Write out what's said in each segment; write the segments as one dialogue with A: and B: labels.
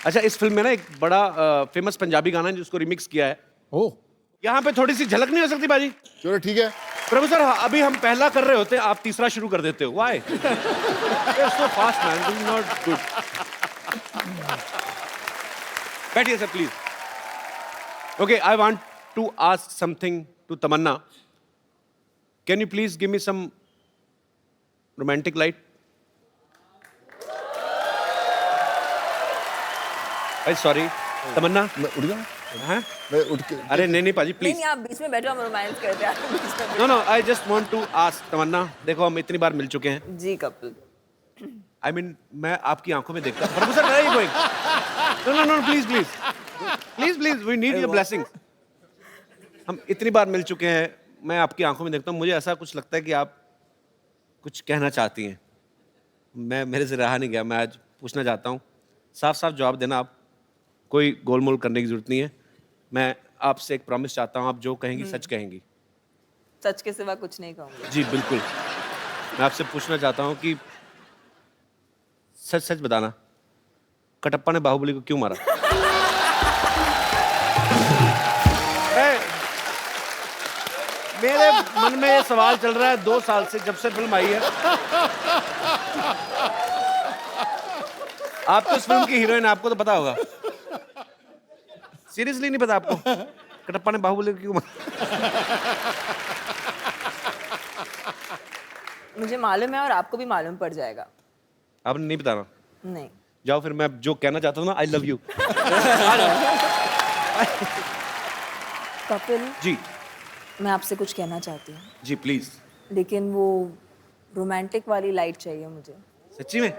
A: अच्छा, इस फिल्म में ना एक बड़ा फेमस पंजाबी गाना है जिसको रिमिक्स किया है।
B: ओह,
A: यहाँ पे थोड़ी सी झलक नहीं हो सकती बाजी?
B: चलो ठीक है।
A: प्रभु सर, अभी हम पहला कर रहे होते, आप तीसरा शुरू कर देते हो। Why? So fast man, this is not good. बैठिए sir please. Okay, I want to ask something to Tamannaah. Can you please give me some romantic light? Sorry Tamannaah.
B: मैं उठ गया।
A: हाँ?
B: मैं उठ के
A: अरे नहीं पाजी प्लीज।
C: नहीं, आप बीच में बैठो, हम रोमांस करते हैं बीच में।
A: No no, I just want to ask Tamannaah, देखो हम इतनी बार मिल चुके हैं।
C: जी कपिल,
A: I mean, मैं आपकी आंखों में देखता हूँ। Professor, where are you going? No, no, no, please, please, please, please, we need your blessings. हम इतनी बार मिल चुके हैं, मैं आपकी आंखों में देखता हूँ, मुझे ऐसा कुछ लगता है कि आप कुछ कहना चाहती हैं। मेरे से रहा नहीं गया, मैं आज पूछना चाहता हूँ, साफ साफ जवाब देना आप, कोई गोलमोल करने की जरूरत नहीं है। मैं आपसे एक प्रॉमिस चाहता हूँ, आप जो कहेंगी सच कहेंगी।
C: सच के सिवा कुछ नहीं कहूंगी।
A: जी बिल्कुल। मैं आपसे पूछना चाहता हूँ कि सच सच बताना, कटप्पा ने बाहुबली को क्यों मारा? मेरे मन में ये सवाल चल रहा है 2 साल से, जब से फिल्म आई है। आप तो इस फिल्म की हीरोइन, आपको तो पता होगा। सीरियसली नहीं पता आपको कटप्पा ने बाहुबली को क्यों मारा?
C: मुझे मालूम है और आपको भी मालूम पड़ जाएगा।
A: आपने नहीं बताना?
C: नहीं।
A: जाओ फिर, मैं जो कहना चाहता हूँ ना, आई लव यू।
C: कपिल,
A: जी
C: मैं आपसे कुछ कहना चाहती हूँ,
A: जी प्लीज।
C: लेकिन वो रोमांटिक वाली लाइट चाहिए मुझे।
A: सच्ची में?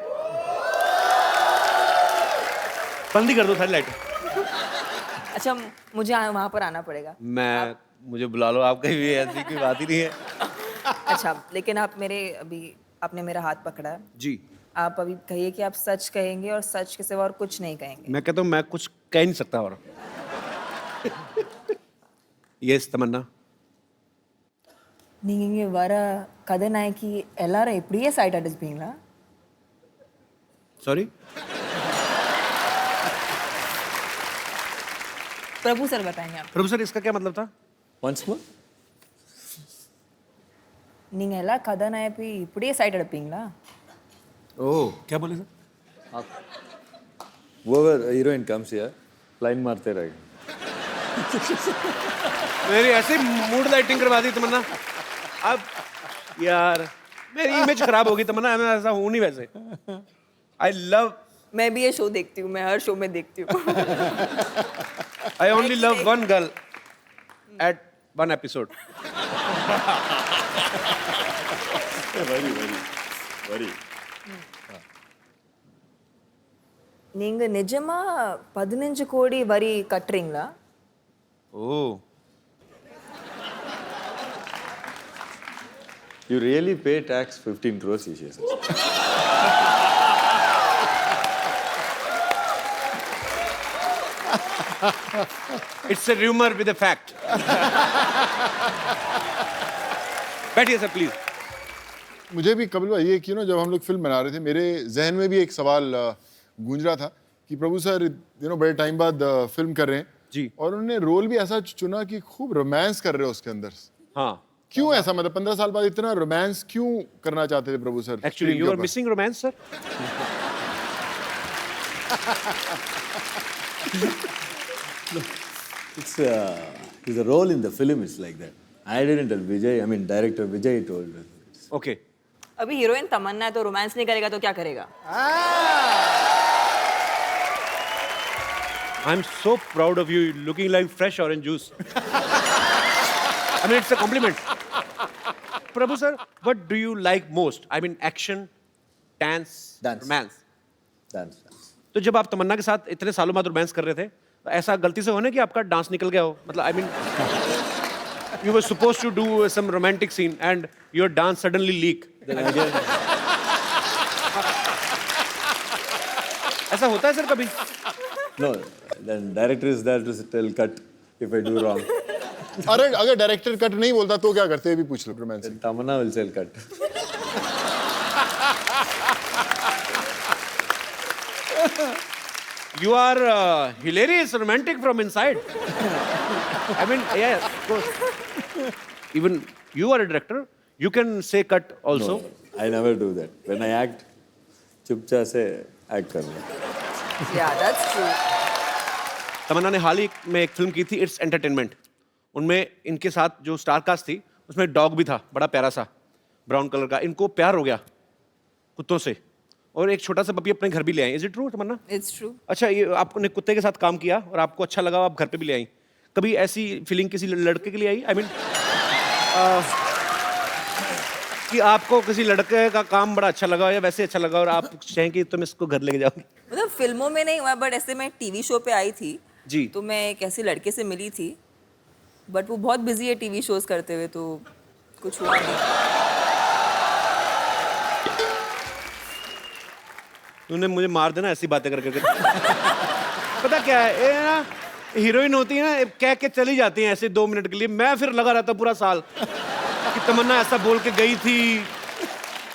A: बंद ही कर दो सारी लाइट।
C: अच्छा, मुझे वहाँ पर आना पड़ेगा।
A: मुझे बुला लो, आप कहीं भी, ऐसी कोई बात ही नहीं है।
C: अच्छा, लेकिन आपने मेरा हाथ पकड़ा है।
A: जी।
C: आप अभी कहिए कि आप सच कहेंगे और सच के सिवा और कुछ नहीं कहेंगे।
A: मैं कहता हूँ मैं कुछ कह नहीं सकता और। यस तमन्ना।
C: நீங்க வர கதாநாயகி எல்லாரும் இப்படியே சைட் அடிப்பீங்களா?
A: सॉरी?
C: प्रभु सर बताएंगे आप।
A: प्रभु सर, इसका क्या मतलब था?
B: once more.
C: நீங்க எல்லா கதாநாயகி இப்படியே சைட் அடிப்பீங்களா?
A: ओह, क्या बोले sir?
D: Whoever heroine comes here, line मारते रहेगा।
A: मेरी ऐसी मूड लाइटिंग करवा दी तमन्ना। अब यार मेरी इमेज खराब होगी तमन्ना, मैं ऐसा हूँ नहीं वैसे। आई लव,
C: मैं भी ये शो देखती हूँ, मैं हर शो में देखती हूँ।
A: I only love one girl at one episode.
D: Very.
C: நீங்க நிஜமா 15 கோடி வரி கட்டுறீங்களா?
A: Oh,
D: You really pay tax 15 crores, he says.
A: It's a rumour with a fact. बैठिए सर प्लीज।
B: मुझे भी कपिल भाई, ये कि जब हम लोग फिल्म बना रहे थे, मेरे जहन में भी एक सवाल गूंज रहा था कि प्रभु सर बड़े टाइम बाद फिल्म कर रहे हैं
A: जी।
B: और उन्होंने रोल भी ऐसा चुना कि खूब रोमांस कर रहे हो उसके अंदर।
A: हाँ,
B: क्यों ऐसा, मतलब 15 साल बाद इतना रोमांस क्यों करना चाहते थे प्रभु सर?
A: एक्चुअली
B: screen
A: यू
B: के
A: आर
B: ऊपर?
A: Missing romance sir.
D: It's the role in the film is like that. I didn't tell Vijay, I mean director Vijay told us.
A: Okay,
C: अभी हीरोइन तमन्ना है तो रोमांस नहीं करेगा तो क्या करेगा?
A: I am so proud of you, looking like fresh orange juice. I mean it's a compliment. Prabhu sir, what do you like most? I mean action, dance,
D: Dance.
A: Romance.
D: Dance.
A: तो जब आप तमन्ना के साथ इतने सालों बाद रोमांस कर रहे थे, तो ऐसा गलती से होने कि आपका डांस निकल गया हो? मतलब I mean you were supposed to do some romantic scene and your dance suddenly leak. ऐसा होता है सर कभी?
D: No, then director is there to tell cut if I do wrong.
B: अरे अगर डायरेक्टर कट नहीं बोलता तो क्या करते? ये भी पूछ लो romance.
D: Then Tamanna will tell cut.
A: You are hilarious, romantic from inside. I mean, yeah, of course. Even you are a director. You can say cut also.
D: No, I never do that. When I act, चुपचाप से act करना.
C: Yeah, that's true.
A: तमन्ना ने हाल ही में एक film की थी, it's entertainment. उनमें इनके साथ जो स्टार कास्ट थी, उसमें डॉग भी था, बड़ा प्यारा सा, ब्राउन कलर का. इनको प्यार हो गया कुत्तों से और एक छोटा सा पपी अपने घर भी ले आई. Is it true Tamannaah?
C: It's true.
A: अच्छा, ये आपने कुत्ते के साथ काम किया और आपको अच्छा लगा, आप घर पे भी ले आई. कभी ऐसी फीलिंग किसी लड़के के लिए आई? आई मीन कि आपको किसी लड़के का काम बड़ा अच्छा लगा या वैसे अच्छा लगा और आप चाहें कि तुम इसको घर लेके जाओ?
C: मतलब फिल्मों में नहीं हुआ, बट ऐसे मैं टीवी शो पे आई थी
A: जी.
C: तो मैं एक ऐसे लड़के से मिली थी, बट वो बहुत बिजी है टीवी शोज करते हुए, तो कुछ हुआ नहीं.
A: तूने मुझे मार देना ऐसी बातें कर करके. पता क्या है, ये ना हीरोइन होती है ना, कह के चली जाती हैं ऐसे 2 मिनट के लिए. मैं फिर लगा रहता पूरा साल कि तमन्ना ऐसा बोल के गई थी,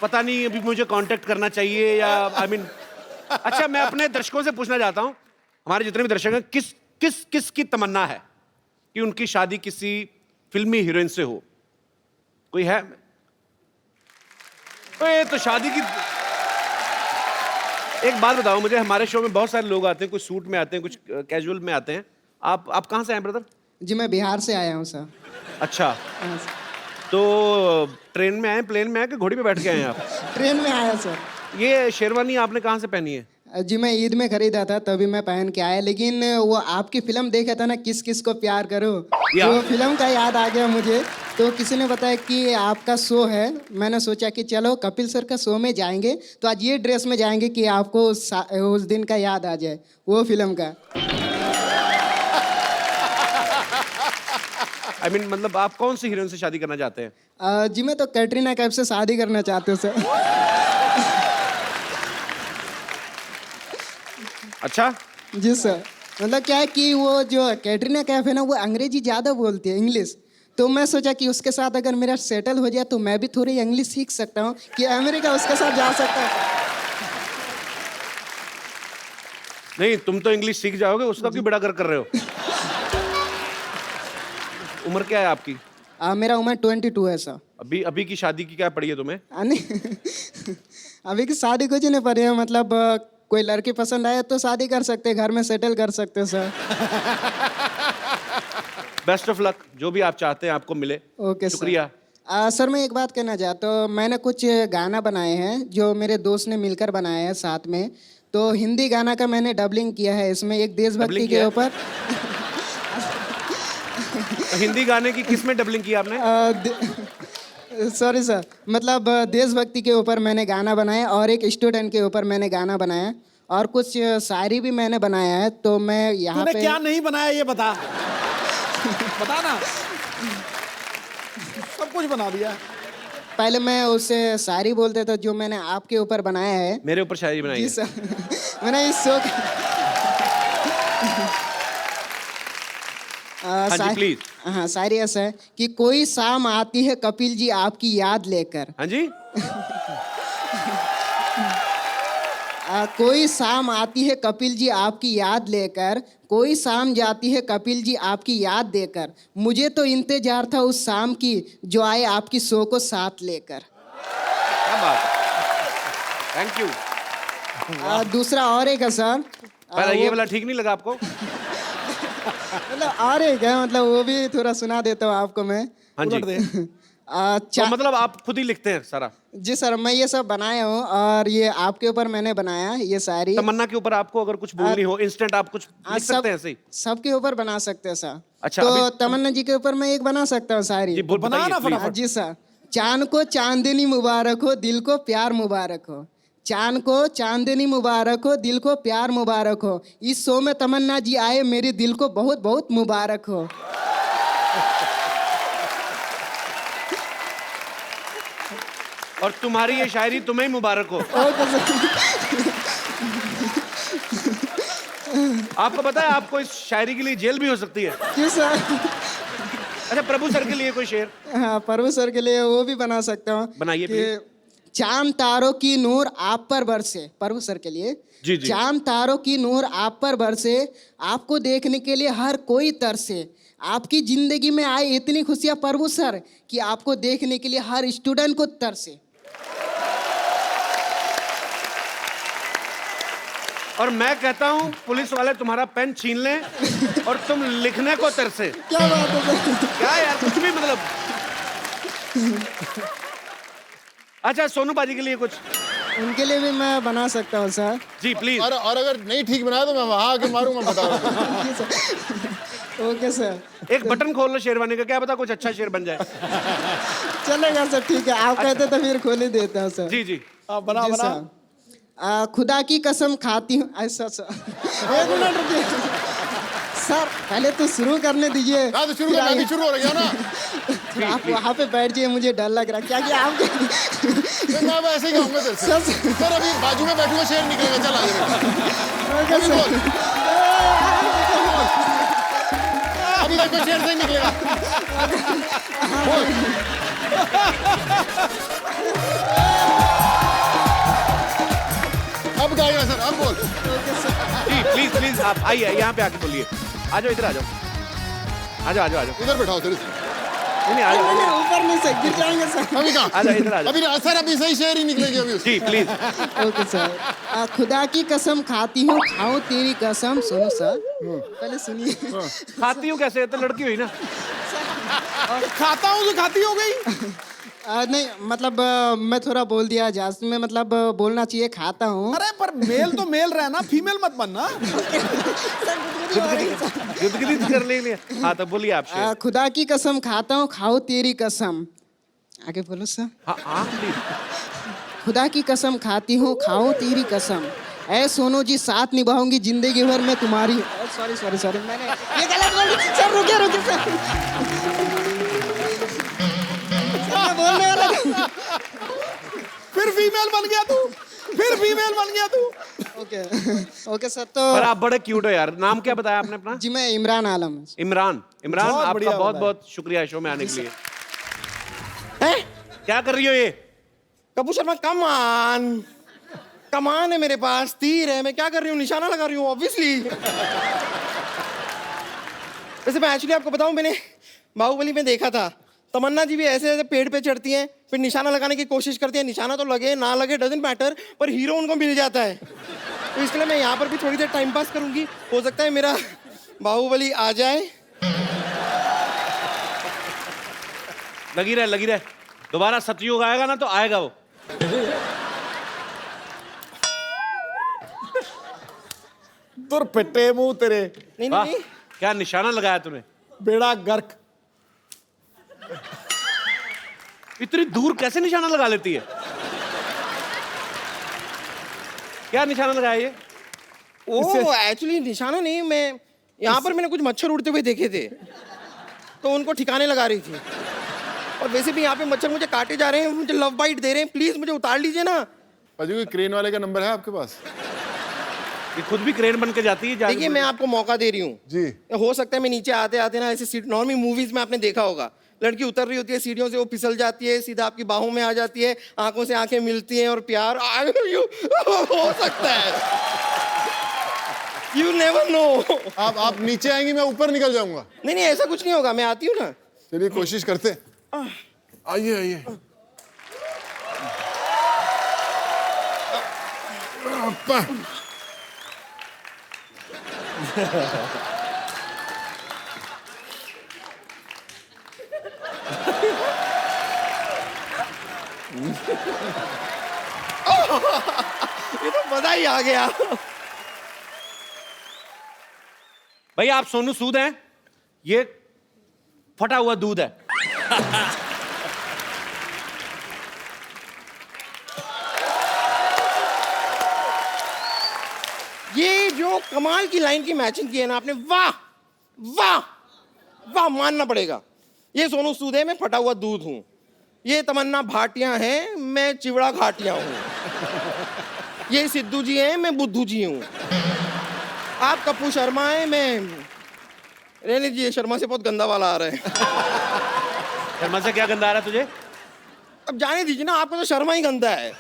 A: पता नहीं अभी मुझे कांटेक्ट करना चाहिए या आई मीन. अच्छा, मैं अपने दर्शकों से पूछना चाहता हूँ, हमारे जितने भी दर्शक हैं, किस किस किस की तमन्ना है कि उनकी शादी किसी फिल्मी हीरोइन से हो? कोई है? ओए, तो शादी की एक बात बताओ मुझे. हमारे शो में बहुत सारे लोग आते हैं, कुछ सूट में आते हैं, कुछ कैजुअल में आते हैं. आप कहाँ से आए ब्रदर?
E: जी मैं बिहार से आया हूँ सर.
A: अच्छा,
E: हाँ, सर.
A: तो ट्रेन में आए, प्लेन में आए कि घोड़ी पे बैठ के आए आप?
E: ट्रेन में आया सर.
A: ये शेरवानी आपने कहाँ से पहनी है?
E: जी मैं ईद में खरीदा था तभी मैं पहन के आया, लेकिन वो आपकी फिल्म देखा था ना, किस किस को प्यार करो,
A: या।
E: वो फिल्म का याद आ गया मुझे. तो किसी ने बताया कि आपका शो है, मैंने सोचा कि चलो कपिल सर का शो में जाएंगे तो आज ये ड्रेस में जाएंगे कि आपको उस दिन का याद आ जाए, वो फिल्म का.
A: आई मीन मतलब आप कौन सी हीरोइन से शादी करना चाहते हैं?
E: जी मैं तो कैटरीना कैफ से शादी करना चाहती हूँ सर.
A: अच्छा,
E: जी सर. मतलब क्या है कि वो जो कैटरीना कैफ है ना, वो अंग्रेजी ज़्यादा बोलती है, इंग्लिश. तो मैं सोचा कि उसके साथ अगर मेरा सेटल हो जाए तो मैं भी थोड़ी इंग्लिश सीख सकता हूँ कि अमेरिका उसके साथ जा सकता हूँ.
A: नहीं, तुम तो इंग्लिश सीख जाओगे, उसका क्यों बड़ा कर रहे हो? उम्र क्या है आपकी?
E: मेरा उम्र 22 है सर.
A: अभी की शादी की क्या पड़ी है तुम्हें?
E: नहीं अभी की शादी कुछ नहीं पड़ी है, मतलब कोई लड़की पसंद आए तो शादी कर सकते हैं, घर में सेटल कर सकते हैं सर.
A: बेस्ट ऑफ लक, जो भी आप चाहते हैं आपको मिले.
E: Okay sir.
A: शुक्रिया.
E: सर मैं एक बात कहना चाहता हूँ, मैंने कुछ गाना बनाए हैं जो मेरे दोस्त ने मिलकर बनाए हैं साथ में. तो हिंदी गाना का मैंने डबलिंग किया है इसमें, एक देशभक्ति
A: डबलिंग
E: के
A: किया है?
E: ऊपर.
A: हिंदी गाने की किस में डबलिंग की आपने?
E: सॉरी सर, मतलब देशभक्ति के ऊपर मैंने गाना बनाया और एक स्टूडेंट के ऊपर मैंने गाना बनाया और कुछ शायरी भी मैंने बनाया है. तो मैं यहाँ
F: तूने
E: पे
F: क्या नहीं बनाया ये बता. बता ना. सब कुछ बना दिया.
E: पहले मैं उससे शायरी बोलते थे जो मैंने आपके ऊपर बनाया है.
A: मेरे ऊपर शायरी बनाई
E: जी
A: है?
E: सर. मैंने इस शो
A: हाँ जी, प्लीज.
E: हाँ, शायरी ऐसा है कि कोई शाम आती है कपिल जी आपकी याद लेकर.
A: हाँ जी.
E: कोई शाम आती है कपिल जी आपकी याद लेकर, कोई शाम जाती है कपिल जी आपकी याद देकर. मुझे तो इंतजार था उस शाम की जो आए आपकी शो को साथ लेकर.
A: क्या बात है, थैंक यू.
E: दूसरा और एक है सर.
A: पहला ये वाला ठीक नहीं लगा आपको?
E: मतलब और एक है, मतलब वो भी थोड़ा सुना देता हूँ आपको मैं.
A: हाँ जी. तो मतलब आप खुद ही लिखते हैं सारा?
E: जी सर, मैं ये सब बनाया हूँ और ये आपके ऊपर मैंने बनाया ये सारी.
A: तमन्ना के ऊपर आपको अगर कुछ बोलनी हो इंस्टेंट, आप कुछ लिख सकते हैं ऐसे ही?
E: सबके ऊपर बना सकते हैं सर.
A: अच्छा,
E: तो तमन्ना जी के ऊपर मैं एक बना सकता हूँ सारी.
A: जी,
F: बना ना फटाफट.
E: जी सर. चांद को चांदनी मुबारक हो, दिल को प्यार मुबारक हो. चांद को चांदनी मुबारक हो, दिल को प्यार मुबारक हो. इस शो में तमन्ना जी आए, मेरे दिल को बहुत बहुत मुबारक हो.
A: और तुम्हारी ये शायरी तुम्हें ही मुबारक हो.
E: Okay sir.
A: आपको पता है आपको इस शायरी के लिए जेल भी हो सकती है.
E: जी सर.
A: अच्छा, प्रभु सर के लिए कोई शेर?
E: हाँ, प्रभु सर के लिए वो भी बना सकता हूँ.
A: बनाइए,
E: कि चांद तारों की नूर आप पर बरसे, प्रभु सर के लिए।
A: जी, जी।
E: चांद तारों की नूर आप पर बरसे, आपको देखने के लिए हर कोई तरसे। आपकी जिंदगी में आए इतनी खुशियां प्रभु सर कि आपको देखने के लिए हर स्टूडेंट को तरसे।
A: और मैं कहता हूँ पुलिस वाले तुम्हारा पेन छीन लें और तुम लिखने को तरसे।
E: क्या बात है सर?
A: क्या यार, कुछ भी मतलब। अच्छा, सोनू बाजी के लिए कुछ?
E: उनके लिए भी मैं बना सकता हूँ सर।
A: Ji please.
B: और अगर नहीं ठीक बनाया तो मैं वहां आके मारूंगा, बता रहा हूं।
E: Okay sir. ओके सर,
A: एक बटन खोल लो शेरवानी का, क्या पता कुछ अच्छा शेर बन जाए।
E: चलेगा सर, ठीक है। आप कहते तो फिर खोल ही देता हूँ सर।
A: जी जी।
F: आप बना
E: जी
F: बना
E: सर। खुदा की कसम खाती हूँ ऐसा सर। एक मिनट रुकिए सर, पहले तो शुरू करने दीजिए।
B: हाँ तो शुरू कर, मैं भी शुरू हो गया ना।
E: फिर आप वहाँ पे बैठ जाइए, मुझे डर लग रहा है। क्या कि आप
B: फिर मैं अब ऐसे ही कहूंगा तेरे से।
E: सर,
B: सर अभी बाजू में बैठूंगा, शेर निकलेगा, चल आ जा।
E: ओके
B: अभी
E: सर।
B: बोल, अभी तक तो शेर से ही निकलेगा। बोल। अब गाएगा सर, अब बोल।
A: जी प्लीज प्लीज, आप आइए यहाँ पे आके बोलिए। आ जाओ, इधर आ जाओ, आ जाओ, आ जाओ, आ जाओ।
B: इधर बैठाओ सर।
A: नहीं आ जाओ,
E: नहीं, ऊपर नहीं से गिर जाएंगे सर।
B: अभी
A: आ
B: कहाँ?
A: जाओ, इधर आ जाओ।
B: अभी सर अभी सही शेर ही निकलेगी अभी उसकी।
A: जी प्लीज।
E: Okay sir. खुदा की कसम खाती हूँ, खाऊं तेरी कसम। सुनो सर, पहले सुनिए।
A: खाती हूँ कैसे, तो लड़की हुई ना।
F: खाता हूँ तो खाती हो गई।
E: नहीं मतलब मैं थोड़ा बोल दिया जास्त में, मतलब बोलना चाहिए खाता हूँ।
F: अरे पर मेल तो मेल रहना, फीमेल मत बनना।
A: गुदगुदी कर ले। हाँ तो बोलिए आप शेर।
E: खुदा की कसम खाता हूँ, खाओ तेरी कसम। आगे बोलो सर।
A: हाँ हाँ प्लीज।
E: खुदा की कसम खाती हूँ, खाओ तेरी कसम। ऐ सोनू जी, साथ निभाऊंगी जिंदगी भर मैं तुम्हारी। सॉरी सॉरी सॉरी, मैंने ये गलत बोल दिया। सर रुकिए रुकिए सर, मैं बोलने वाला था।
F: फिर फीमेल बन गया तू, फिर फीमेल बन गया तू।
E: Okay okay sir. तो
A: पर आप बड़े क्यूट हो यार। नाम क्या बताया आपने अपना?
E: जी मैं इमरान आलम।
A: इमरान। इमरान,
F: बहुत
A: आपका
F: बढ़िया
A: बहुत
F: बताया।
A: बहुत शुक्रिया शो में आने के लिए। क्या कर रही हो ये?
G: कपूर शर्मा, कमान है मेरे पास, तीर है, मैं क्या कर रही हूँ, निशाना लगा रही हूँ ऑब्वियसली। वैसे मैं एक्चुअली आपको बताऊं, मैंने बाहुबली में देखा था, तमन्ना जी भी ऐसे ऐसे पेड़ पे चढ़ती हैं, फिर निशाना लगाने की कोशिश करती हैं, निशाना तो लगे ना लगे डजंट मैटर, पर हीरो उनको मिल जाता है। तो इसके लिए मैं यहाँ पर भी थोड़ी देर टाइम पास करूंगी, हो सकता है मेरा बाहुबली आ जाए।
A: लगी रहे, लगी रहे। दोबारा सतयुग आएगा ना तो आएगा वो।
F: तुर पिट्टे मुंह तेरे,
G: नहीं
A: वाह,
G: नहीं नहीं,
A: क्या निशाना लगाया तूने।
F: बेड़ा गर्क।
A: इतनी दूर कैसे निशाना लगा लेती है? क्या निशाना लगाया ये?
G: वो एक्चुअली निशाना नहीं, मैं यहाँ पर मैंने कुछ मच्छर उड़ते हुए देखे थे, तो उनको ठिकाने लगा रही थी। और वैसे भी यहाँ पे मच्छर मुझे काटे जा रहे हैं, मुझे लव बाइट दे रहे हैं, प्लीज मुझे उतार लीजिए ना।
B: पाजी कोई क्रेन वाले का नंबर है आपके पास?
A: ये खुद भी क्रेन बन के जाती है।
G: देखिए मैं आपको मौका दे रही हूँ
B: जी।
G: हो सकता है मैं नीचे आते आते ना ऐसे सीट, नॉर्मली मूवीज में आपने देखा होगा, लड़की उतर रही होती है सीढ़ियों से, वो फिसल जाती है, सीधा आपकी बाहों में आ जाती है, आंखों से आंखें मिलती हैं और प्यार हो सकता है। You never know.
B: आप नीचे आएंगी, मैं ऊपर निकल जाऊंगा।
G: नहीं नहीं ऐसा कुछ नहीं होगा, मैं आती हूँ ना।
B: चलिए कोशिश करते हैं। आइए आइए। अप्पा।
G: ये तो मजा ही आ गया।
A: भाई आप सोनू सूद हैं, ये फटा हुआ दूध है।
G: ये जो कमाल की लाइन की मैचिंग की है ना आपने, वाह वाह वाह, मानना पड़ेगा। ये सोनू सूद है, मैं फटा हुआ दूध हूं। ये तमन्ना भाटिया है, मैं चिवड़ा घाटिया हूं। ये सिद्धू जी हैं, मैं बुद्धू जी हूं। आप कपूर शर्मा हैं, मैं रहने दीजिए, शर्मा से बहुत गंदा वाला आ रहा है।
A: शर्मा से क्या गंदा आ रहा है तुझे?
G: अब जाने दीजिए ना, आपका तो शर्मा ही गंदा है।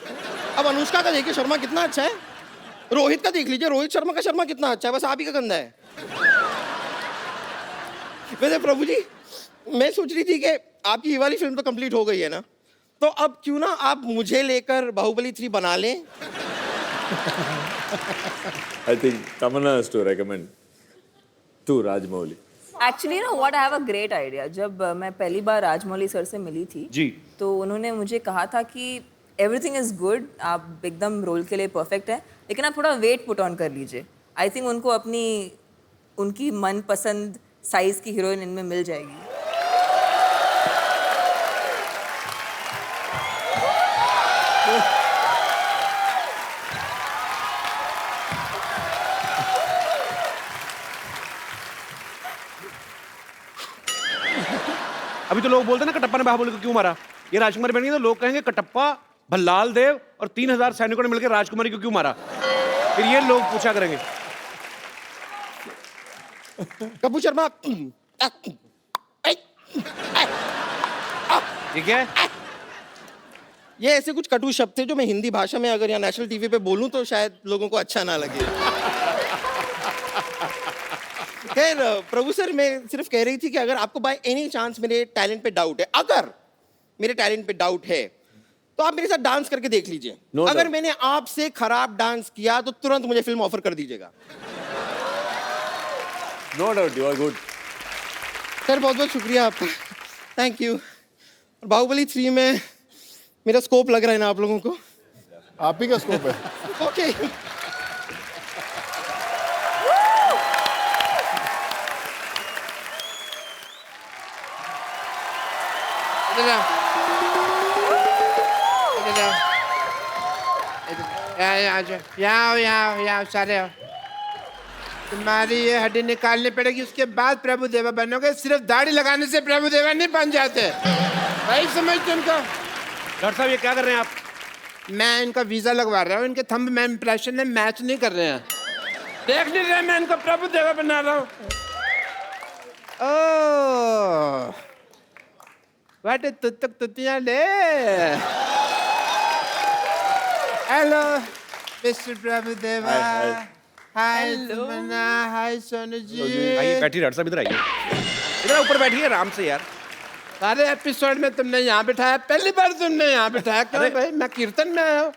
G: अब अनुष्का का देखिए शर्मा कितना अच्छा है, रोहित का देख लीजिए, रोहित शर्मा का शर्मा कितना अच्छा है, बस आप ही का गंदा है। वैसे प्रभु जी, मैं सोच रही थी कि आपकी ये वाली फिल्म तो कंप्लीट हो गई है ना, तो अब क्यों ना आप मुझे लेकर बाहुबली 3 बना लें।
D: I think Tamanna has to recommend to Rajmouli.
C: Actually ना what I have a great idea. जब मैं पहली बार राजमौली सर से मिली थी
A: जी।
C: तो उन्होंने मुझे कहा था कि एवरीथिंग इज़ गुड, आप एकदम रोल के लिए परफेक्ट है, लेकिन आप थोड़ा वेट पुट ऑन कर लीजिए। आई थिंक उनको अपनी उनकी मनपसंद साइज़ की हीरोइन इनमें मिल जाएगी।
A: अभी तो लोग बोलते हैं ना कटप्पा ने बाहुबली को क्यों मारा, ये राजकुमारी बन गई तो लोग कहेंगे कटप्पा, भल्लाल देव और 3000 सैनिकों ने मिलकर राजकुमारी को क्यों मारा, फिर ये लोग पूछा करेंगे।
G: कपूर शर्मा,
A: ठीक है,
G: ये ऐसे कुछ कटु शब्द थे जो मैं हिंदी भाषा में अगर यहाँ नेशनल टीवी पे बोलूं तो शायद लोगों को अच्छा ना लगे। खैर प्रभु सर, मैं सिर्फ कह रही थी कि अगर आपको बाय एनी चांस मेरे टैलेंट पे डाउट है, अगर मेरे टैलेंट पे डाउट है, तो आप मेरे साथ डांस करके देख लीजिए।
D: No
G: अगर
D: doubt.
G: मैंने आपसे खराब डांस किया तो तुरंत मुझे फिल्म ऑफर कर दीजिएगा।
D: No doubt, you are good.
G: Sir बहुत बहुत शुक्रिया आपका, थैंक यू। बाहुबली 3 में मेरा स्कोप लग रहा है ना आप लोगों को?
B: आप ही का स्कोप है।
G: ओके।
H: यहाँ सारे आओ। तुम्हारी ये हड्डी निकालनी पड़ेगी, उसके बाद प्रभु देवा बनोगे। सिर्फ दाढ़ी लगाने से प्रभु देवा नहीं बन जाते, भाई समझते उनको।
A: डॉक्टर साहब ये क्या कर रहे हैं आप?
H: मैं इनका वीजा लगवा रहा हूँ, इनके थंब में इंप्रेशन में मैच नहीं कर रहे हैं। देख नहीं रहे मैं इनको प्रभु देवा बना रहा हूँ। ओह वाटे तुतक तुतियाँ ले। हेलो मिस्टर प्रभु देवा। हाय तमन्ना, हाय सोनू जी।
A: आइए बैठिए डॉक्टर साहब, इधर आइए, इधर ऊपर बैठिए आराम से यार।
H: सारे एपिसोड में तुमने यहाँ बिठाया, पहली बार तुमने यहाँ बिठाया। क्यों भाई, मैं कीर्तन में आया हूँ।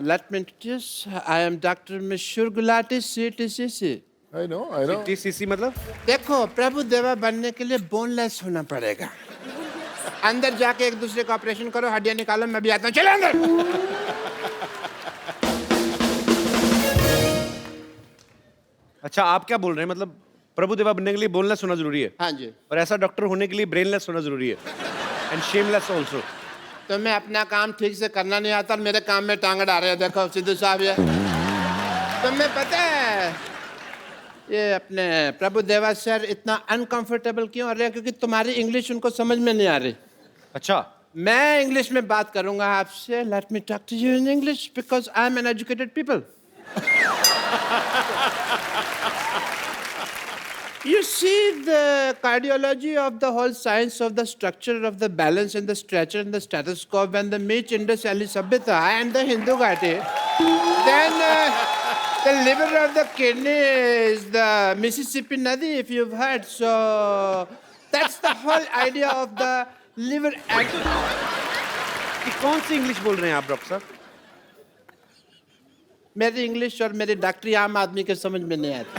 H: Let me introduce. I am Dr. Mishur Gulati, CTCC.
B: I know.
A: TCC मतलब?
H: देखो, प्रभु देवा बनने के लिए बोनलेस होना पड़ेगा। अंदर जाके एक दूसरे का ऑपरेशन करो, हड्डियां निकालो, मैं भी आता हूँ। चलो अंदर।
A: अच्छा आप क्या बोल रहे हैं, मतलब प्रभु देवा बनने के लिए बोनलेस होना जरूरी है?
H: हाँ जी।
A: और ऐसा डॉक्टर होने के लिए ब्रेनलेस होना जरूरी है, एंड शेमलेस ऑल्सो।
H: तुम्हें अपना काम ठीक से करना नहीं आता, मेरे काम में टांग अड़ा रहे हो। देखो सिद्धू साहब, ये तुम्हें पता है ये अपने प्रभु देवा सर इतना अनकंफर्टेबल क्यों हो रहे हैं? क्योंकि तुम्हारी इंग्लिश उनको समझ में नहीं आ रही।
A: अच्छा,
H: मैं इंग्लिश में बात करूंगा आपसे। Let me talk to you in English because I am an educated people. You see, the cardiology of the whole science of the structure of the balance and the stretcher and the stethoscope and the Meech Indus Valley Sabhyata and the Hindu Ghati. Then the liver of the kidney is the Mississippi Nadi, if you've heard. So that's the whole idea of the liver.
A: ये कौन सी English बोल रहे हैं आप doctor साहब?
H: मेरी English और मेरी डॉक्टरी आम आदमी के समझ में नहीं आती।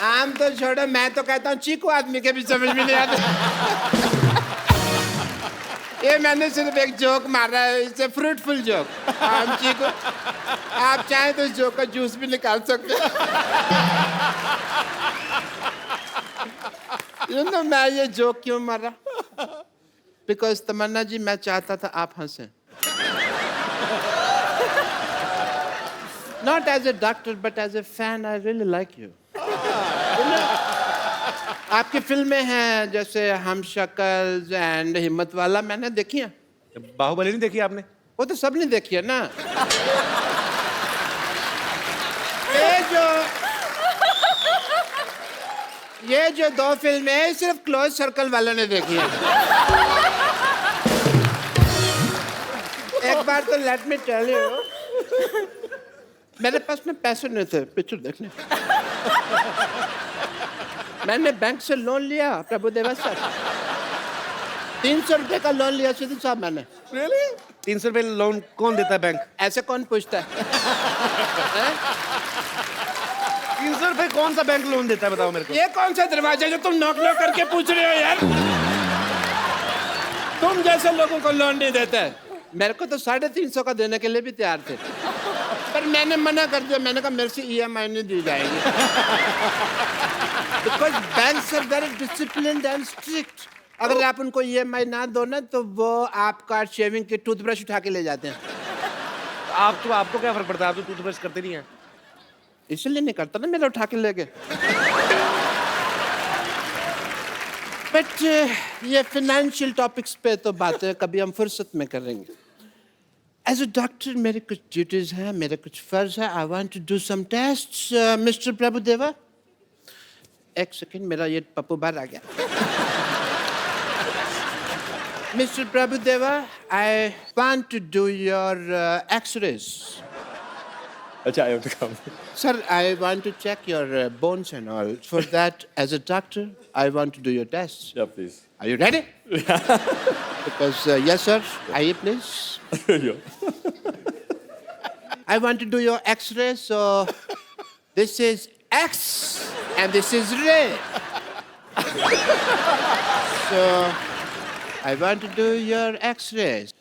H: आम तो छोड़ो, मैं तो कहता हूँ चीकू आदमी के भी समझ में नहीं आते। ये मैंने सिर्फ एक जोक मारा है, इसे फ्रूटफुल जोक। आम चीकू, आप चाहें तो इस जोक का जूस भी निकाल सकते हैं। You know, मैं ये जोक क्यों मारा? बिकॉज तमन्ना जी, मैं चाहता था आप हंसें। Not as a doctor, but as a fan, I really like you. आपकी फिल्में हैं जैसे हम शक्ल एंड हिम्मत वाला, मैंने देखी है।
A: बाहुबली नहीं देखी आपने?
H: वो तो सब ने देखी है ना। ये जो ये जो 2 फिल्में हैं सिर्फ क्लोज सर्कल वालों ने देखी है। एक बार तो लेट मी टेल यू, मेरे पास में पैसे नहीं थे पिक्चर देखने। मैंने बैंक से लोन लिया प्रभुदेवा सर, 300 रुपए का लोन लिया सिद्धू साहब मैंने।
A: 300 रुपए लोन कौन देता है बैंक?
H: ऐसे कौन पूछता है?
A: 300 रुपए कौन सा बैंक लोन देता है बताओ मेरे को?
H: ये कौन सा दरवाजा जो तुम नॉक नॉक करके पूछ रहे हो यार? तुम जैसे लोगों को लोन नहीं देता है। मेरे को तो 350 का देने के लिए भी तैयार थे, पर मैंने मना कर दिया। मैंने कहा मेरे से EMI नहीं दी जाएगी। Because banks are very disciplined and strict. अगर आप उनको EMI ना दो ना तो वो आपका शेविंग की टूथब्रश उठा के ले जाते हैं।
A: आपको क्या फर्क पड़ता है? आप तो टूथब्रश करते नहीं है।
H: इसलिए नहीं करता ना, मेरा उठा के ले गए। बट ये फाइनेंशियल टॉपिक्स पे तो बातें कभी हम फुर्सत में करेंगे। एज अ डॉक्टर मेरे कुछ ड्यूटीज हैं, मेरे कुछ फर्ज है। I want to do some tests. Mister Prabhudeva, एक सेकेंड, मेरा ये पप्पू बाहर आ गया। Mister Prabhudeva, I want to do your x-rays.
D: अच्छा, I have to come.
H: Sir, I want to check your bones and all. For that, as a doctor, I want to do your tests.
D: Yeah, please.
H: Are you ready? Because, yes, sir. Aye, please. I want to do your X-ray, so this is X and this is ray. So, I want to do your X-rays.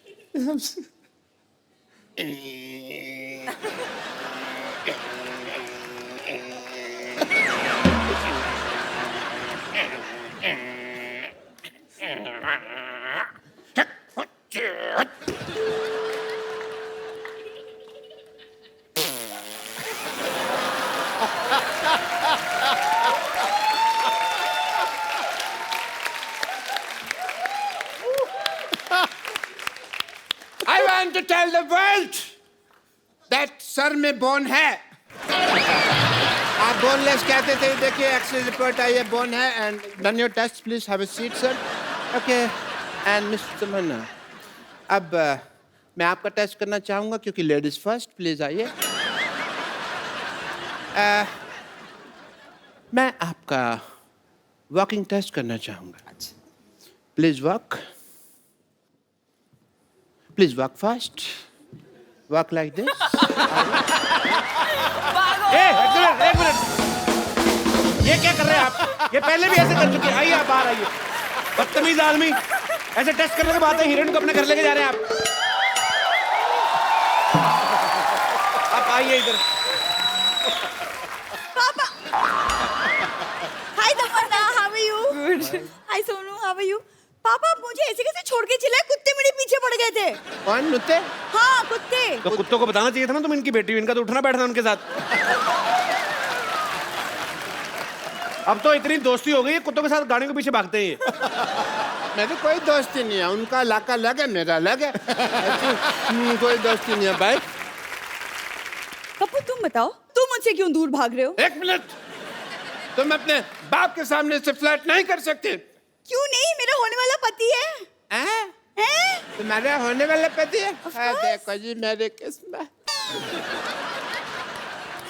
H: I want to tell the world that sir में bone है। आप boneless कहते थे, देखिए x ray report आई है, बोन है। And done your test, please have a seat sir. Okay, and mister Tamannaah, अब मैं आपका टेस्ट करना चाहूँगा क्योंकि लेडीज फर्स्ट। प्लीज आइए। मैं आपका वॉकिंग टेस्ट करना चाहूँगा। Please walk, please walk fast, walk like this.
A: एक मिनट, ये क्या कर रहे हैं आप? ये पहले भी ऐसे कर चुके हैं। आइए, आप बाहर आइए। बदतमीज आदमी, ऐसे टेस्ट करने के बाद हीरोइन को अपने घर लेके जा रहे हैं आप। आप आइए इधर।
I: Papa. Hi Tamanna, how are you? Good. Hi Sonu, how are you? पापा, आप मुझे ऐसे कैसे छोड़ के चिल्लाए? कुत्ते मेरे पीछे पड़ गए थे।
H: कौन कुत्ते?
I: हाँ, कुत्ते।
A: तो कुत्तों को बताना चाहिए था ना तुम इनकी बेटी हो, इनका तो उठना बैठना उनके साथ। अब तो इतनी दोस्ती हो गई है, कुत्तों के साथ गाड़ियों के पीछे भागते हैं ये।
H: मेरी कोई दोस्ती नहीं है, उनका इलाका अलग है, मेरा अलग है। कोई दोस्ती नहीं है भाई।
I: पप्पू, तुम बताओ, तुम मुझसे क्यों दूर भाग रहे हो?
H: एक मिनट, तुम अपने बाप के सामने से फ्लर्ट नहीं कर सकते।
I: क्यों नहीं? मेरा होने वाला पति है। हैं?
H: तुम्हारा होने वाला पति है? देखो जी, मेरी किस्मत।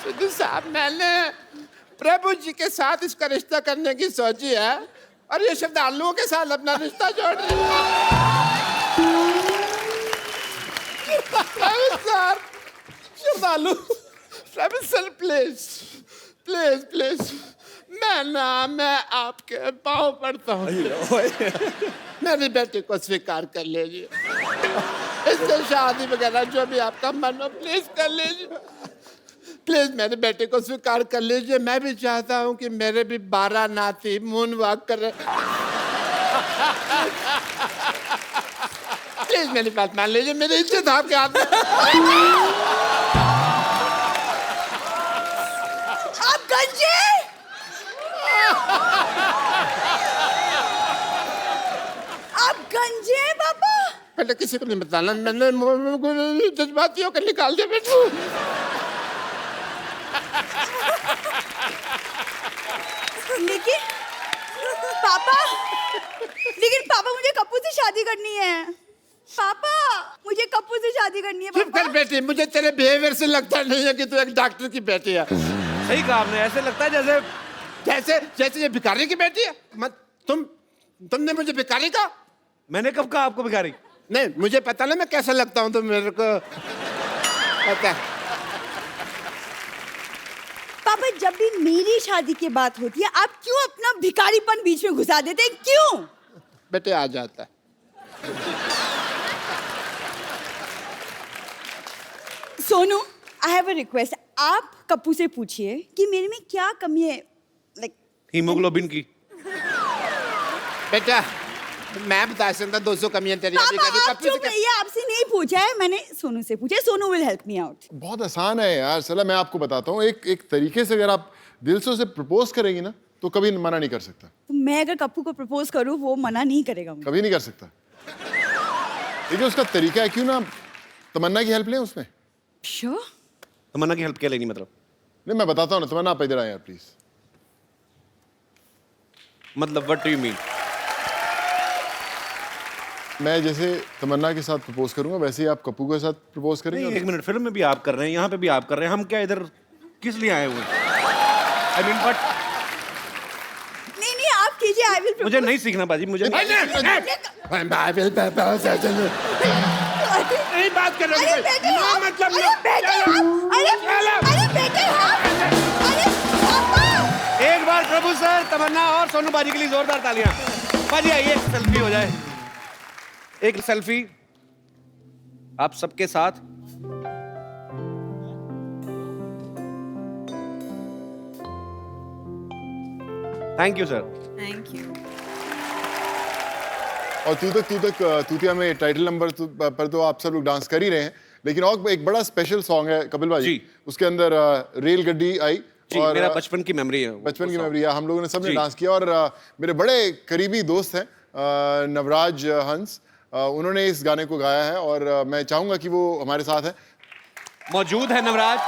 H: सिद्धू साहब, मैंने प्रभु जी के साथ इसका रिश्ता करने की सोची है, और ये श्रद्धालुओं के साथ अपना रिश्ता जोड़ रही है। श्रद्धालु, प्रभु सर, प्लीज प्लीज प्लीज, मैं आपके पाँव पड़ता हूँ। मेरी बेटी को स्वीकार कर लीजिए, इससे शादी वगैरह जो भी आपका मन हो प्लीज कर लीजिए। प्लीज मेरी बेटी को स्वीकार कर लीजिए। मैं भी चाहता हूँ कि मेरे भी 12 नाती मून वॉक कर रहे। प्लीज मेरी बात मान लीजिए, मेरी इज्जत आपके हाथ में।
I: आप गंजे, आप गंजे हैं पापा।
H: पहले किसी को नहीं बताना, मैंने जज्बातियों को निकाल दिया बेटू।
I: लेकिन लेकिन पापा मुझे कप्पू से शादी करनी है। पापा मुझे कप्पू से शादी करनी है।
H: चुप कर
I: पापा
H: बेटी, मुझे तेरे बिहेवियर से लगता नहीं है कि तू एक डॉक्टर की बेटी है।
A: सही कहा आपने, ऐसे लगता है जैसे
H: जैसे जैसे ये भिखारी की बेटी है। मत तुमने मुझे भिखारी कहा?
A: मैंने कब कहा आपको भिखारी?
H: नहीं, मुझे पता ना मैं कैसा लगता हूँ, तो मेरे को पता है।
I: पापा जब भी मेरी शादी की बात होती है आप क्यों अपना भिखारीपन बीच में घुसा देते हैं, क्यों?
H: बेटे आ जाता है।
I: सोनू, आई हैव अ रिक्वेस्ट। आप कप्पू से पूछिए कि मेरे में क्या कमी है, लाइक
A: हीमोग्लोबिन की।
H: बेटा मैं बता सकता 200 कमियां तेरी अभी
I: पापा
H: कभी
I: आप
H: कप्पू से
I: चुप रहिए, आपसे नहीं पूछा है मैंने, सोनू से पूछा है। Sonu will help me out.
B: बहुत आसान है यार सला, मैं आपको बताता हूँ। एक तरीके से अगर आप दिल से उसे प्रपोज करेंगी ना तो कभी मना नहीं कर सकता।
I: तो मैं अगर कप्पू को प्रपोज करूं वो मना नहीं करेगा मुझे।
B: कभी नहीं कर सकता। देखिए उसका तरीका है, क्यों ना तमन्ना की हेल्प लें उसमें।
I: श्योर?
A: तमन्ना की हेल्प क्या लेनी मतलब?
B: नहीं मैं बताता हूँ ना, तमन्ना आप इधर आए यार प्लीज।
A: मतलब व्हाट डू यू मीन?
B: मैं जैसे तमन्ना के साथ प्रपोज करूंगा वैसे ही आप कप्पू के साथ प्रपोज करेंगे।
A: नहीं, एक मिनट, फिल्म में भी आप कर रहे हैं, यहाँ पे भी आप कर रहे हैं, हम क्या इधर किस लिए आए हुए हैं? आई मीन बट
I: नहीं आप कीजिए, आई विल।
A: मुझे नहीं सीखना बाजी, मुझे
H: नहीं बात कर रहे
I: अरे बेटे
H: ना,
I: आप,
H: मतलब
I: अरे बेटे आप, अरे बेटे आप, अरे पापा।
A: एक बार प्रभु सर, तमन्ना और सोनू बाजी के लिए जोरदार तालियां। बाजी आइए, सेल्फी हो जाए, एक सेल्फी आप सबके साथ। Thank you sir.
C: Thank you.
B: और तू तक तूतिया में टाइटल नंबर पर तो आप सब लोग डांस कर ही रहे हैं, लेकिन और एक बड़ा स्पेशल सॉन्ग है कपिल भाई
A: जी।
B: उसके अंदर रेल गड्डी आई
A: जी,
B: और
A: मेरा बचपन की मेमोरी है वो
B: बचपन की
A: song।
B: मेमोरी है। हम लोगों ने सबने
A: जी।
B: डांस किया और मेरे बड़े करीबी दोस्त हैं नवराज हंस, उन्होंने इस गाने को गाया है और मैं चाहूंगा कि वो हमारे साथ है।
A: मौजूद है Navraj.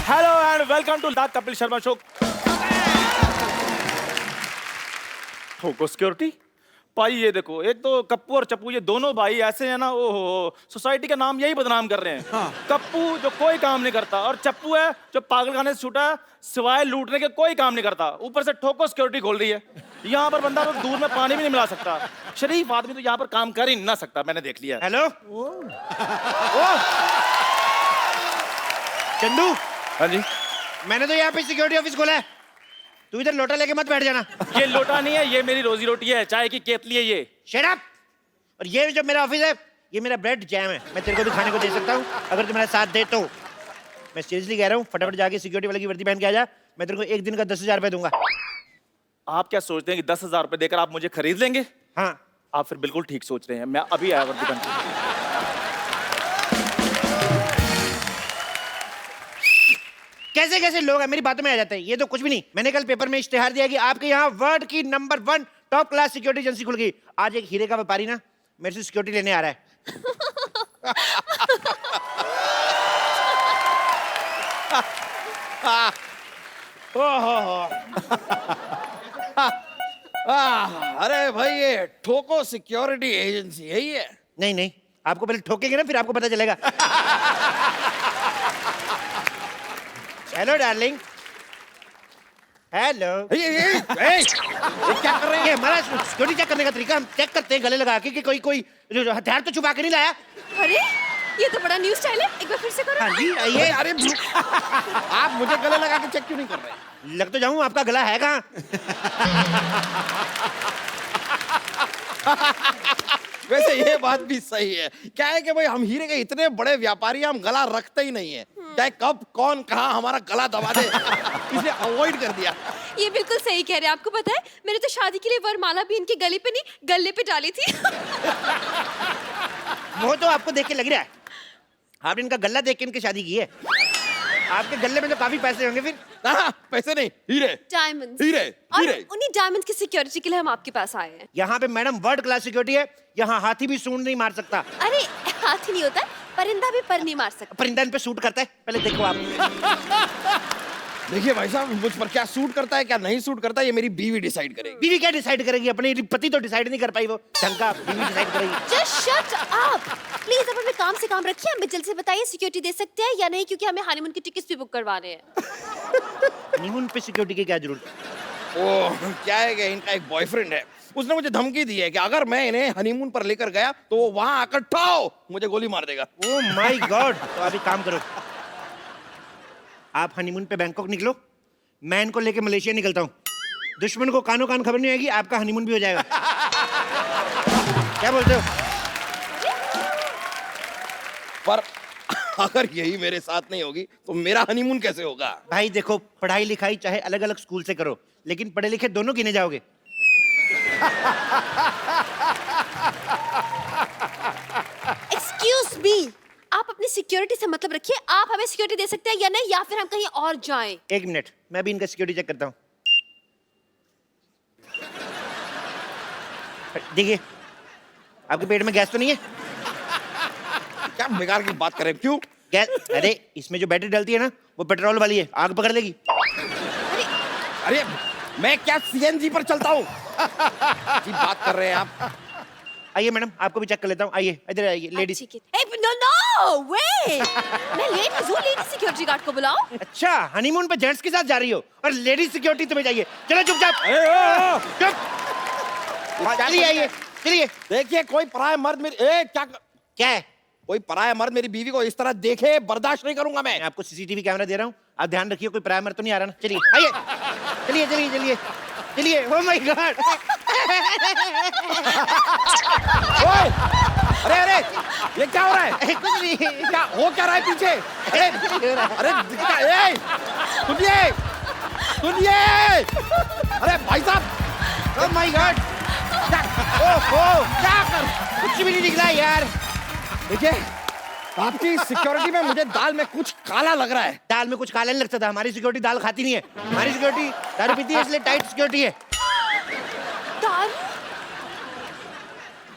J: Hello and welcome to the Kapil Sharma show. ठोको सिक्योरिटी भाई, ये देखो, एक तो कप्पू और चप्पू ये दोनों भाई ऐसे हैं ना, ओहो, सोसाइटी का नाम यही बदनाम कर रहे हैं। कप्पू जो कोई काम नहीं करता और चप्पू है जो पागल खाने से छूटा है, सिवाय लूटने के कोई काम नहीं करता, ऊपर से ठोको सिक्योरिटी खोल रही है। यहाँ पर बंदा तो दूध में पानी भी नहीं मिला सकता। शरीफ आदमी तो यहाँ पर काम कर ही ना सकता, मैंने देख लिया।
G: हेलो चंदू।
A: हाँ जी।
G: मैंने तो यहाँ पे सिक्योरिटी ऑफिस खोला है, तू इधर लोटा लेके मत बैठ जाना।
J: ये लोटा नहीं है, ये मेरी रोजी रोटी है, चाय की केतली है ये।
G: Shut up. और ये जो मेरा ऑफिस है ये मेरा ब्रेड जैम है, मैं तेरे को भी खाने को दे सकता हूँ अगर तू मेरा साथ दे तो। मैं सीरियसली कह रहा हूँ, फटाफट जाके सिक्योरिटी वाले की वर्दी पहन के आ जा, मैं तेरे को एक दिन का 10,000 रुपये दूंगा।
J: आप क्या सोचते हैं कि 10,000 रुपए देकर आप मुझे खरीद लेंगे?
G: हाँ
J: आप फिर बिल्कुल ठीक सोच रहे हैं, मैं अभी आया वर्दी पहन के।
G: कैसे कैसे लोग हैं मेरी बातों में आ जाते हैं, ये तो कुछ भी नहीं। मैंने कल पेपर में इश्तेहार दिया कि आपके यहाँ वर्ल्ड की number 1 top class security agency खुल गई। आज एक हीरे का व्यापारी ना मेरे से सिक्योरिटी लेने आ रहा है।
F: अरे भाई ये ठोको सिक्योरिटी एजेंसी है ये।
G: नहीं नहीं, आपको पहले ठोकेंगे ना फिर आपको पता चलेगा। Hello darling. हेलो।
F: ये क्या कर रहे हैं?
G: ये हमारा सिक्योरिटी चेक करने का तरीका, हम चेक करते हैं गले लगा के कि कोई जो हथियार तो छुपा के नहीं लाया।
I: अरे ये तो बड़ा न्यू स्टाइल है, एक बार फिर से करो।
G: हाँ जी आइए।
F: अरे आप मुझे गले लगा के चेक क्यों नहीं कर रहे?
G: लग तो जाऊं, आपका गला है कहाँ?
F: वैसे ये बात भी सही है, क्या है कि भाई हम हीरे के इतने बड़े व्यापारी, हम गला रखते ही नहीं है, चाहे कब कौन कहाँ हमारा गला दबा दे, इसलिए अवॉइड कर दिया।
K: ये बिल्कुल सही कह रहे हैं। आपको पता है मैंने तो शादी के लिए वरमाला भी इनके गले पे नहीं गले पे डाली थी।
G: वो तो आपको देख के लग रहा है, आपने इनका गला देख के इनकी शादी की है। आपके गले में तो काफी पैसे होंगे फिर।
F: पैसे नहीं, हीरे।
K: डायमंड्स।
F: हीरे,
K: और
F: हीरे।
K: उन्हीं डायमंड्स की सिक्योरिटी के लिए हम आपके पास आए हैं।
G: यहाँ पे मैडम वर्ल्ड क्लास सिक्योरिटी है, यहाँ हाथी भी सूंड नहीं मार सकता।
K: अरे हाथी नहीं होता है, परिंदा भी पर नहीं मार सकता।
F: परिंदा इन पे सूट करता है, पहले देखो आप। देखिए भाई साहब, मुझ पर क्या सूट करता है क्या नहीं सूट करता है ये मेरी बीवी डिसाइड करेगी। बीवी क्या डिसाइड करेगी? अपने पति तो डिसाइड नहीं कर पाई, वो ढंग का बीवी डिसाइड करेगी।
K: Just shut up please. अब हमें काम से काम रखिए, हमें जल्दी से बताइए सिक्योरिटी दे सकते हैं या नहीं, क्योंकि हमें हनीमून की टिकट्स भी बुक करवाने हैं।
F: हनीमून पे सिक्योरिटी की क्या जरूरत? ओह, क्या है कि इनका एक बॉयफ्रेंड है, उसने मुझे धमकी दी है कि अगर मैं इन्हें हनीमून पर लेकर गया तो वो वहां आकर ठाओ मुझे गोली मार देगा। Oh my God. तो अभी काम करो, आप हनीमून पे बैंकॉक निकलो, मैं इनको लेके मलेशिया निकलता हूँ। दुश्मन को कानो कान खबर नहीं आएगी, आपका हनीमून भी हो जाएगा। क्या बोलते हो? पर अगर यही मेरे साथ नहीं होगी तो मेरा हनीमून कैसे होगा? भाई देखो, पढ़ाई लिखाई चाहे अलग अलग स्कूल से करो, लेकिन पढ़े लिखे दोनों गिने जाओगे।
K: एक्सक्यूज मी, आप अपनी सिक्योरिटी से मतलब रखिए। आप हमें सिक्योरिटी दे सकते हैं या नहीं, या फिर हम कहीं और जाएं।
F: एक मिनट, मैं भी इनका सिक्योरिटी चेक करता हूँ। देखिए, आपके पेट में गैस तो नहीं है? क्या बेकार की बात करें? क्यों गैस? अरे इसमें जो बैटरी डलती है ना, वो पेट्रोल वाली है, आग पकड़ लेगी। अरे मैं क्या सीएनजी पर चलता हूँ? जी बात कर रहे हैं आप। आइए मैडम, आपको भी चेक कर लेता हूँ। आइए इधर आइए, लेडीज।
K: नो नो वे, मैं लेट हूँ, लेडी सिक्योरिटी गार्ड को बुलाओ।
F: अच्छा, हनीमून पे जेंट्स के साथ जा रही हो और लेडीज सिक्योरिटी तुम्हें चाहिए? चलो चुपचाप चुप। चलिए आइए, चलिए। देखिए, कोई पराया मर्द मेरी क्या है? कोई पराया मर्द मेरी बीवी को इस तरह देखे बर्दाश्त नहीं करूंगा मैं। आपको सीसीटीवी कैमरा दे रहा हूँ, आप ध्यान रखिए कोई पराया मर्द तो नहीं आ रहा ना। चलिए आइए, चलिए चलिए चलिए चलिए। Oh my God. अरे अरे, ये क्या हो रहा है? कुछ नहीं। क्या हो क्या रहा है पीछे? अरे सुनिए सुनिए। अरे भाई साहब, ओह माय गॉड। क्या कर, कुछ भी नहीं निकला यार। देखिए, आपकी सिक्योरिटी में मुझे दाल में कुछ काला लग रहा है। दाल में कुछ काला नहीं लगता था, हमारी सिक्योरिटी दाल खाती नहीं है। हमारी सिक्योरिटी दारू पीती है, इसलिए टाइट सिक्योरिटी है।
K: दारू?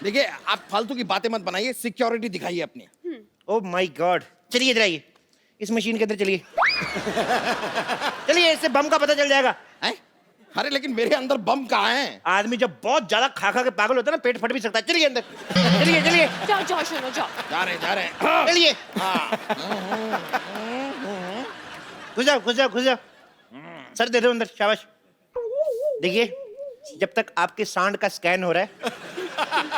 F: देखिए, आप फालतू की बातें मत बनाइए, सिक्योरिटी दिखाइए अपनी। Oh my God. चलिए इधर आइए, इस मशीन के अंदर चलिए। चलिए, इससे बम का पता चल जाएगा। अरे लेकिन मेरे अंदर बम कहाँ है? आदमी जब बहुत ज्यादा खा खा के पागल होता है ना, पेट फट भी सकता है। चलिए अंदर, चलिए चलिए।
K: जाओ जाओ, सुनो जाओ।
F: जा रहे हैं। चलिए। घुस जाओ घुस जाओ घुस जाओ। सर दे दो अंदर, शाबाश। देखिए, जब तक आपके सांड का स्कैन हो रहा है,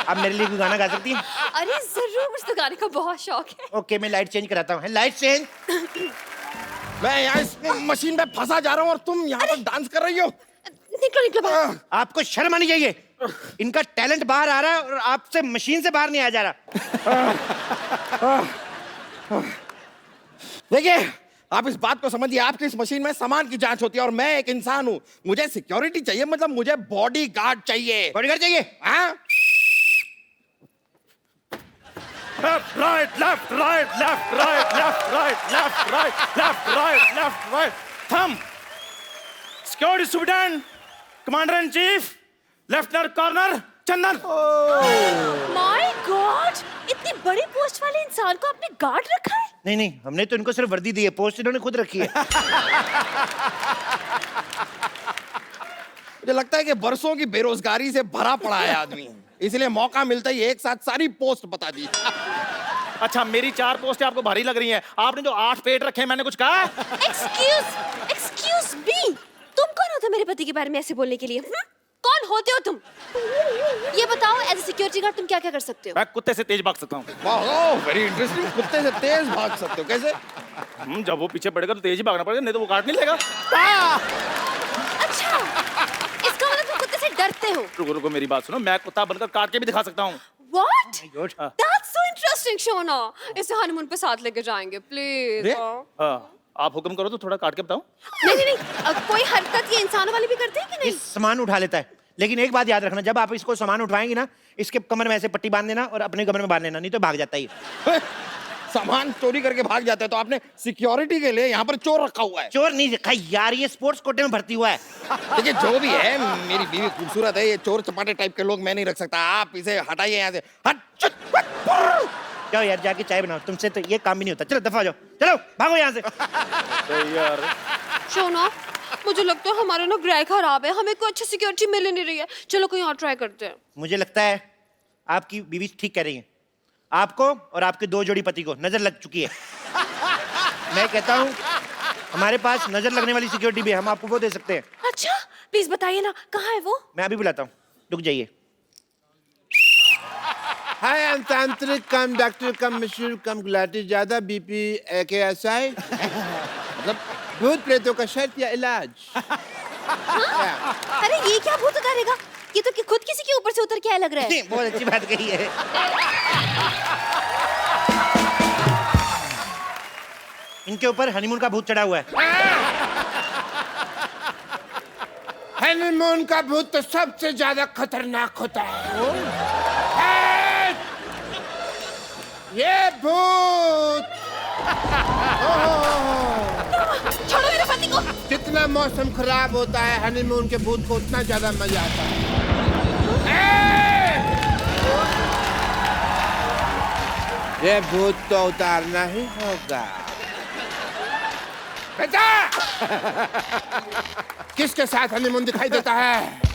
F: आप मेरे लिए कोई गाना गा सकती हैं?
K: अरे जरूर, मुझे तो गाने का बहुत शौक है।
F: ओके, मैं लाइट चेंज कराता हूँ। Light change. मैं यहाँ इस मशीन में फंसा जा रहा हूँ और तुम यहाँ पर डांस कर रही हो।
K: निकलो निकलो बाहर।
F: आपको शर्म आनी चाहिए। इनका टैलेंट बाहर आ रहा है और आपसे मशीन से बाहर नहीं आ जा रहा। देखिए, आप इस बात को समझिए, आपकी इस मशीन में सामान की जांच होती है और मैं एक इंसान हूँ। मुझे सिक्योरिटी चाहिए, मतलब मुझे बॉडी गार्ड चाहिए। बॉडी गार्ड चाहिए? हाँ।
J: Left, right, left, right, left, right, left, right, left, right, left, right, left, right. Thumb. Security Superintendent, Commander in Chief, Lieutenant Colonel Chandan.
K: My God, इतनी बड़ी पोस्ट वाले इंसान को आपने गार्ड रखा है?
F: नहीं नहीं, हमने तो इनको सिर्फ वर्दी दी है, पोस्ट इन्होंने खुद रखी है। मुझे लगता है कि बरसों की बेरोजगारी से भरा पड़ा है आदमी, इसलिए मौका मिलता ही एक साथ सारी पोस्ट बता दी।
J: अच्छा, मेरी 4 पोस्टें आपको भारी लग रही हैं। आपने जो 8 पेट रखे हैं, मैंने कुछ कहा?
K: एक्सक्यूज मी, तुम कौन हो मेरे पति के बारे में ऐसे बोलने के लिए? कौन होते हो तुम? ये बताओ, एज ए सिक्योरिटी गार्ड तुम क्या क्या कर सकते हो?
J: मैं कुत्ते से तेज भाग सकता हूँ।
F: वाह, वेरी इंटरेस्टिंग। कुत्ते से तेज भाग सकते हो? कैसे?
J: जब वो पीछे पड़ेगा तो तेज ही भागना पड़ेगा, नहीं तो वो काट नहीं लेगा।
K: अच्छा, इसका मतलब तुम कुत्ते से डरते हो?
J: रुको रुको, मेरी बात सुनो, मैं कुत्ता बनकर काट के भी दिखा सकता हूँ।
K: What? That's so interesting, Shona. इसे हनीमून पे साथ लेके जाएंगे, प्लीज।
J: आप हुक्म करो तो थोड़ा काट के बताऊं?
K: नहीं नहीं नहीं, कोई हरकत ये इंसानों वाली भी करते हैं कि नहीं?
F: ये सामान उठा लेता है, लेकिन एक बात याद रखना, जब आप इसको सामान उठवाएंगे ना, इसके कमर में ऐसे पट्टी बांध देना और अपने कमर में बांध लेना, नहीं तो भाग जाता है। सामान चोरी करके भाग जाते हैं, तो आपने सिक्योरिटी के लिए यहाँ पर चोर रखा हुआ है? चोर नहीं रखा यार, ये स्पोर्ट्स कोटे में भर्ती हुआ है। देखिए, जो भी है, मेरी बीवी खूबसूरत है, ये चोर चपाटे टाइप के लोग मैं नहीं रख सकता। आप इसे हटाइए यहाँ से। हट। जाओ यार, जाके चाय बनाओ, तुमसे तो ये काम भी नहीं होता। चलो दफा हो जाओ, चलो भागो यहाँ से।
J: यार
K: शोना, मुझे लगता है हमारा ना ग्रह खराब है, हमें कोई अच्छी सिक्योरिटी मिल ही नहीं रही है। चलो कहीं और ट्राई करते हैं।
F: मुझे लगता है आपकी बीवी ठीक कह रही है, आपको और आपके 2 जोड़ी पति को नजर लग चुकी है। मैं कहता हूँ हमारे पास नजर लगने वाली सिक्योरिटी भी है, हम आपको वो दे सकते हैं।
K: अच्छा प्लीज बताइए ना, कहाँ है वो?
F: मैं अभी बुलाता हूँ, रुक जाइए।
H: हाय, आई एम तांत्रिक कम डॉक्टर कम मशहूर कम गुलाटी ज्यादा बीपी AKSI मतलब भूत प्रेतों का शर्त या इलाज।
K: अरे ये क्या भूत उतारेगा? ये तो खुद किसी के ऊपर से उतर के आया लग रहा है।
F: बहुत अच्छी बात कही है। इनके ऊपर हनीमून का भूत चढ़ा हुआ है।
H: हनीमून का भूत तो सबसे ज्यादा खतरनाक होता है। ये भूत
K: छोड़ो मेरे पति को।
H: जितना मौसम खराब होता है हनीमून के भूत को उतना ज्यादा मजा आता है। ये भूत तो उतारना ही होगा। बेटा किसके साथ हनीमून दिखाई देता है?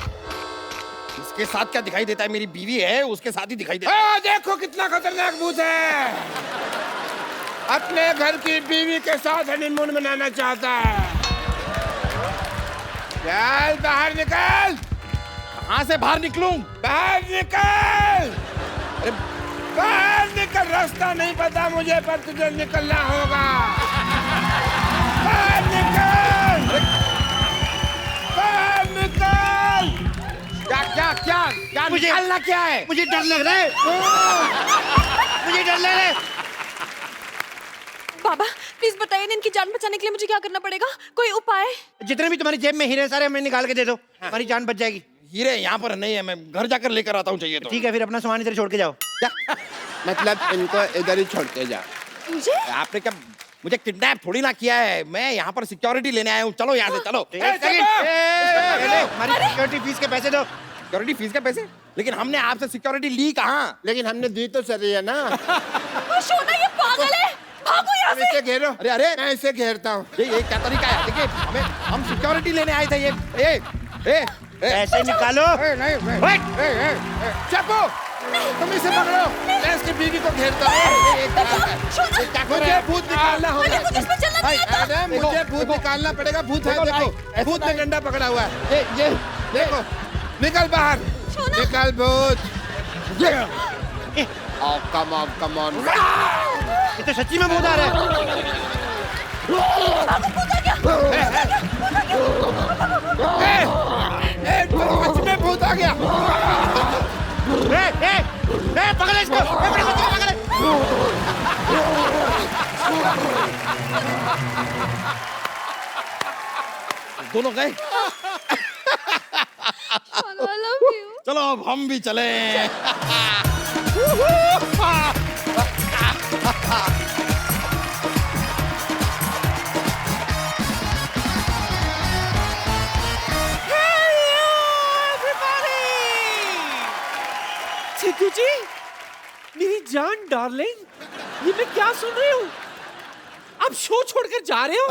G: इसके साथ क्या दिखाई देता है? मेरी बीवी है, उसके साथ ही दिखाई देता है।
H: देखो कितना खतरनाक भूत है। अपने घर की बीवी के साथ हनीमून मनाना चाहता है। चल बाहर निकल।
G: कहाँ से बाहर निकलूं?
H: बाहर निकल। अरे बाहर निकल, रास्ता नहीं पता मुझे पर तुझे निकलना होगा। बाहर निकल, बाहर निकल।
G: क्या क्या क्या क्या निकालना क्या है?
F: मुझे डर लग रहा है। मुझे डर लग रहा है।
K: बाबा प्लीज बताइए ना, इनकी जान बचाने के लिए मुझे क्या करना पड़ेगा? कोई उपाय?
F: जितने भी तुम्हारी जेब में हीरे सारे हमें निकाल के दे दो, हमारी जान बच जाएगी।
G: हीरे यहाँ पर नहीं है, मैं घर जाकर लेकर आता हूँ, चाहिए तो।
F: ठीक है, फिर अपना सामान इधर छोड़ के जाओ।
H: मतलब इनको इधर ही छोड़ के जा।
K: मुझे?
G: आपने क्या मुझे किडनैप थोड़ी ना किया है, मैं यहाँ पर सिक्योरिटी लेने आया हूँ। चलो यहाँ से चलो।
F: हमारी सिक्योरिटी फीस के पैसे दो।
G: सिक्योरिटी फीस के पैसे? लेकिन हमने आपसे सिक्योरिटी ली कहाँ?
H: लेकिन हमने दी तो सही है ना।
K: शोना ये पागल है, भागो यहाँ से।
H: इसे घेरो।
G: अरे अरे
H: मैं इसे घेरता हूँ।
G: ये क्या तरीका है? देखिए हम सिक्योरिटी लेने आए थे। ये
F: पैसे निकालो।
H: चाकू, तुम इसे पकड़ो। मैं इसकी बीवी को घेरता हूँ। मुझे भूत निकालना होगा। अरे मुझे भूत निकालना पड़ेगा। भूत है, देखो भूत ने डंडा पकड़ा हुआ है। ये देखो, निकल बाहर, निकल भूत। Come on.
F: ये तो सच्ची में भूत आ रहा है।
H: सच में भूत आ गया।
F: पकड़ इसको, अपने बच्चे को पकड़।
G: दोनों गए। चलो अब हम भी चले।
L: चिकू जी, मेरी जान डार्लिंग, ये मैं क्या सुन रही हूँ? आप शो छोड़कर जा रहे हो?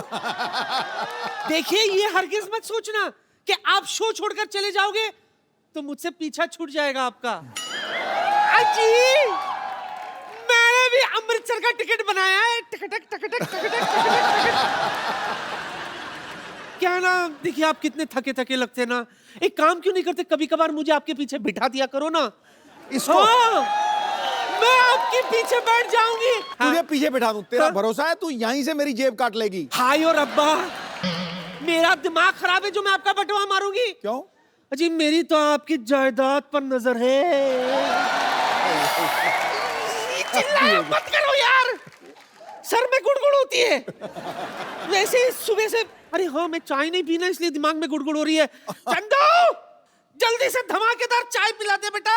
L: देखिए, ये हरगिज मत सोचना कि आप शो छोड़कर चले जाओगे तो मुझसे पीछा छूट जाएगा आपका। अजी, मैंने भी अमृतसर का टिकट बनाया है। टकटक टकटक टकटक। क्या ना, देखिए आप कितने थके थके लगते ना, एक काम क्यों नहीं करते, कभी कभार मुझे आपके पीछे बिठा दिया करो ना।
G: इसको
L: मैं आपके पीछे बैठ जाऊंगी।
M: तुझे पीछे बिठा दूं, तेरा भरोसा है? तू यहीं से मेरी जेब काट लेगी।
L: हाय और अब्बा, मेरा दिमाग खराब है जो मैं आपका बटवा मारूंगी।
M: क्यों?
L: अजी मेरी तो आपकी जायदाद पर नजर है। चिल्लाया मत करो यार, सर में गुड़गुड़ होती है। वैसे सुबह से, अरे हाँ मैं चाय नहीं पीना इसलिए दिमाग में गुड़गुड़ हो रही है। चंदू, जल्दी से धमाकेदार चाय पिला दे बेटा।